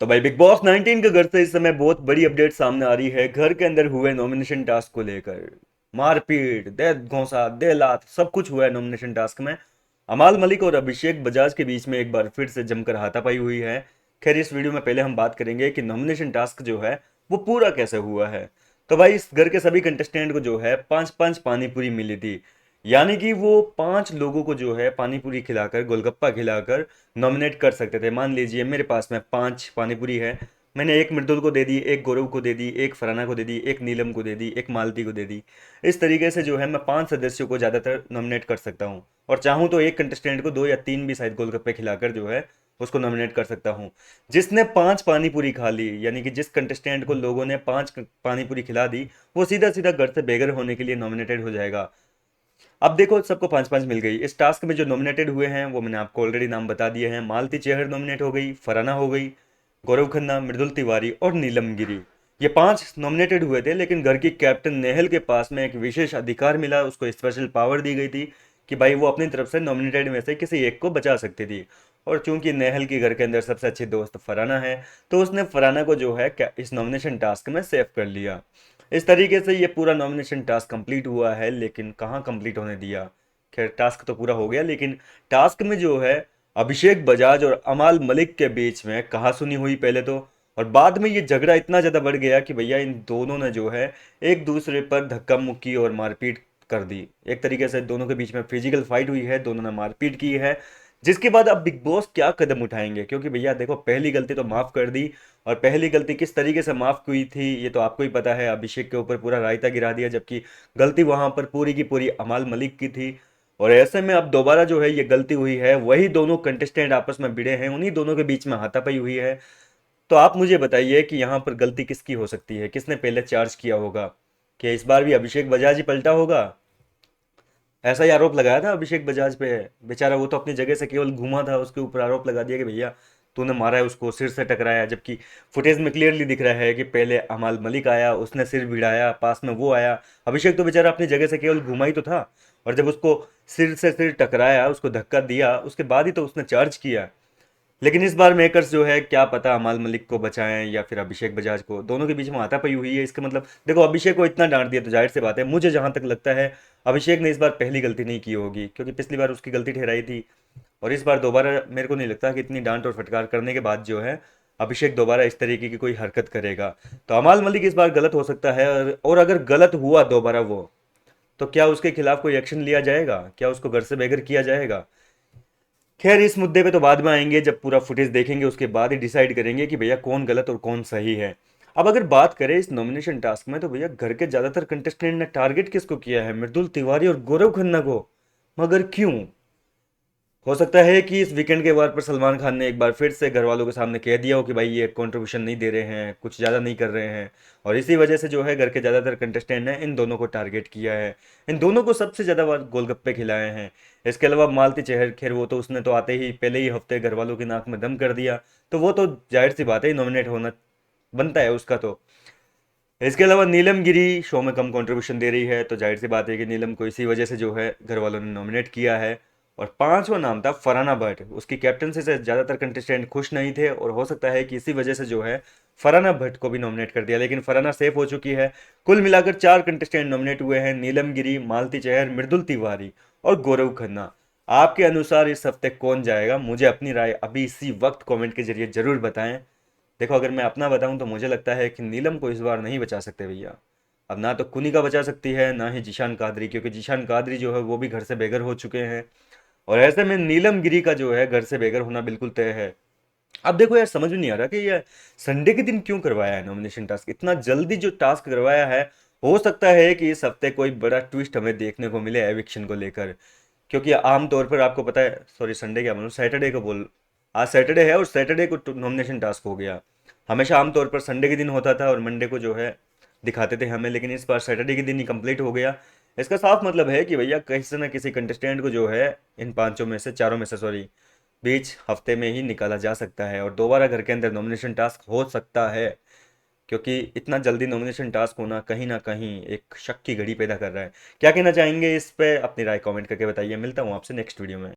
तो भाई big boss 19 के घर से इस समय बहुत बड़ी अपडेट सामने आ रही है। घर के अंदर हुए नॉमिनेशन टास्क को लेकर मारपीट, दे घोंसा, दे लात, सब कुछ हुआ है नॉमिनेशन टास्क में। अमाल मलिक और अभिषेक बजाज के बीच में एक बार फिर से जमकर हाथापाई हुई है। खैर, इस वीडियो में पहले हम बात करेंगे कि नॉमिनेशन टास्क जो है वो पूरा कैसे हुआ है। तो भाई, इस घर के सभी कंटेस्टेंट को जो है पांच पांच पानी पूरी मिली थी। यानी कि वो पांच लोगों को जो है पानी पूरी खिलाकर, गोलगप्पा खिलाकर नॉमिनेट कर सकते थे। मान लीजिए मेरे पास में पांच पानीपुरी है, मैंने एक मृदुल को दे दी, एक गौरव को दे दी, एक फराना को दे दी, एक नीलम को दे दी, एक मालती को दे दी। इस तरीके से जो है मैं पांच सदस्यों को ज़्यादातर नॉमिनेट कर सकता हूँ। और चाहूँ तो एक कंटेस्टेंट को दो या तीन भी शायद गोलगप्पे खिलाकर जो है उसको नॉमिनेट कर सकता हूँ। जिसने पांच पानीपुरी खा ली, यानी कि जिस कंटेस्टेंट को लोगों ने पांच पानीपुरी खिला दी, वो सीधा सीधा घर से बेघर होने के लिए नॉमिनेटेड हो जाएगा। अब देखो, सबको पांच पांच मिल गई। इस टास्क में जो नॉमिनेटेड हुए हैं वो मैंने आपको ऑलरेडी नाम बता दिए हैं। मालती चेहर नॉमिनेट हो गई, फराना हो गई, गौरव खन्ना, मृदुल तिवारी और नीलम गिरी। ये पांच नॉमिनेटेड हुए थे, लेकिन घर की कैप्टन नेहल के पास में एक विशेष अधिकार मिला, उसको स्पेशल पावर दी गई थी कि भाई वो अपनी तरफ से नॉमिनेटेड में से किसी एक को बचा सकती थी। और चूंकि नेहल की घर के अंदर सबसे अच्छी दोस्त फराना है, तो उसने फराना को जो है इस नॉमिनेशन टास्क में सेव कर लिया। इस तरीके से ये पूरा नॉमिनेशन टास्क कंप्लीट हुआ है, लेकिन कहाँ कंप्लीट होने दिया। खैर, टास्क तो पूरा हो गया, लेकिन टास्क में जो है अभिषेक बजाज और अमाल मलिक के बीच में कहासुनी हुई पहले तो। और बाद में ये झगड़ा इतना ज़्यादा बढ़ गया कि भैया इन दोनों ने जो है एक दूसरे पर धक्का मुक्की और मारपीट कर दी। एक तरीके से दोनों के बीच में फिजिकल फाइट हुई है, दोनों ने मारपीट की है। जिसके बाद अब बिग बॉस क्या कदम उठाएंगे, क्योंकि भैया देखो, पहली गलती तो माफ कर दी। और पहली गलती किस तरीके से माफ हुई थी ये तो आपको ही पता है। अभिषेक के ऊपर पूरा रायता गिरा दिया, जबकि गलती वहां पर पूरी की पूरी अमाल मलिक की थी। और ऐसे में अब दोबारा जो है ये गलती हुई है, वही दोनों कंटेस्टेंट आपस में भिड़े हैं, उन्हीं दोनों के बीच में हाथापाई हुई है। तो आप मुझे बताइए कि यहाँ पर गलती किसकी हो सकती है, किसने पहले चार्ज किया होगा। क्या इस बार भी अभिषेक बजाज ही पलटा होगा? ऐसा ही आरोप लगाया था अभिषेक बजाज पे। बेचारा वो तो अपनी जगह से केवल घूमा था, उसके ऊपर आरोप लगा दिया कि भैया तूने मारा है उसको, सिर से टकराया। जबकि फुटेज में क्लियरली दिख रहा है कि पहले अमाल मलिक आया, उसने सिर भिड़ाया, पास में वो आया। अभिषेक तो बेचारा अपनी जगह से केवल घूमा ही तो था। और जब उसको सिर से सिर टकराया, उसको धक्का दिया, उसके बाद ही तो उसने चार्ज किया। लेकिन इस बार मेकर्स जो है, क्या पता अमाल मलिक को बचाएं या फिर अभिषेक बजाज को। दोनों के बीच में हाथापाई हुई है, इसका मतलब देखो, अभिषेक को इतना डांट दिया तो जाहिर सी बात है, मुझे जहां तक लगता है अभिषेक ने इस बार पहली गलती नहीं की होगी, क्योंकि पिछली बार उसकी गलती ठहराई थी। और इस बार दोबारा मेरे को नहीं लगता कि इतनी डांट और फटकार करने के बाद जो है अभिषेक दोबारा इस तरीके की कोई हरकत करेगा। तो अमाल मलिक इस बार गलत हो सकता है। और अगर गलत हुआ दोबारा वो, तो क्या उसके खिलाफ कोई एक्शन लिया जाएगा? क्या उसको घर से बेघर किया जाएगा? खैर, इस मुद्दे पे तो बाद में आएंगे, जब पूरा फुटेज देखेंगे उसके बाद ही डिसाइड करेंगे कि भैया कौन गलत और कौन सही है। अब अगर बात करें इस नॉमिनेशन टास्क में, तो भैया घर के ज्यादातर कंटेस्टेंट ने टारगेट किसको किया है? मृदुल तिवारी और गौरव खन्ना को। मगर क्यों? हो सकता है कि इस वीकेंड के वार पर सलमान खान ने एक बार फिर से घर वालों के सामने कह दिया हो कि भाई ये कंट्रीब्यूशन नहीं दे रहे हैं, कुछ ज़्यादा नहीं कर रहे हैं। और इसी वजह से जो है घर के ज़्यादातर कंटेस्टेंट ने इन दोनों को टारगेट किया है। इन दोनों को सबसे ज़्यादा बार गोलगप्पे खिलाए हैं। इसके अलावा मालती चेहर, खैर वो तो उसने तो आते ही पहले ही हफ्ते घर वालों की नाक में दम कर दिया। तो वो तो जाहिर सी बात है नॉमिनेट होना बनता है उसका तो। इसके अलावा नीलम गिरी शो में कम कंट्रीब्यूशन दे रही है, तो जाहिर सी बात है कि नीलम को इसी वजह से जो है घर वालों ने नॉमिनेट किया है। और पांचवा नाम था फराना भट्ट। उसकी कैप्टनसी से ज़्यादातर कंटेस्टेंट खुश नहीं थे, और हो सकता है कि इसी वजह से जो है फराना भट्ट को भी नॉमिनेट कर दिया, लेकिन फराना सेफ हो चुकी है। कुल मिलाकर चार कंटेस्टेंट नॉमिनेट हुए हैं: नीलम गिरी, मालती चहर, मृदुल तिवारी और गौरव खन्ना। आपके अनुसार इस हफ्ते कौन जाएगा? मुझे अपनी राय अभी इसी वक्त कमेंट के जरिए जरूर बताएं। देखो, अगर मैं अपना बताऊं तो मुझे लगता है कि नीलम को इस बार नहीं बचा सकते भैया। अब ना तो कुनिका बचा सकती है, ना ही जीशान कादरी, क्योंकि जीशान कादरी जो है वो भी घर से बेघर हो चुके हैं। और ऐसे में नीलम गिरी का जो है घर से बेघर होना बिल्कुल तय है। अब देखो यार, समझ में नहीं आ रहा कि ये संडे के दिन क्यों करवाया है नॉमिनेशन टास्क, इतना जल्दी जो टास्क करवाया है। हो सकता है कि इस हफ्ते कोई बड़ा ट्विस्ट हमें देखने को मिले एविक्शन को लेकर। क्योंकि आमतौर पर आपको पता है, सॉरी संडे क्या बोलूं, सैटरडे को बोल, आज सैटरडे है और सैटरडे को नॉमिनेशन टास्क हो गया। हमेशा आमतौर पर संडे के दिन होता था और मंडे को जो है दिखाते थे हमें, लेकिन इस बार सैटरडे के दिन ही कंप्लीट हो गया। इसका साफ मतलब है कि भैया किसी न किसी कंटेस्टेंट को जो है इन पांचों में से, चारों में से सॉरी, बीच हफ्ते में ही निकाला जा सकता है और दोबारा घर के अंदर नॉमिनेशन टास्क हो सकता है। क्योंकि इतना जल्दी नॉमिनेशन टास्क होना कहीं ना कहीं एक शक की घड़ी पैदा कर रहा है। क्या कहना चाहेंगे इस पे? अपनी राय कमेंट करके बताइए। मिलता हूँ आपसे नेक्स्ट वीडियो में।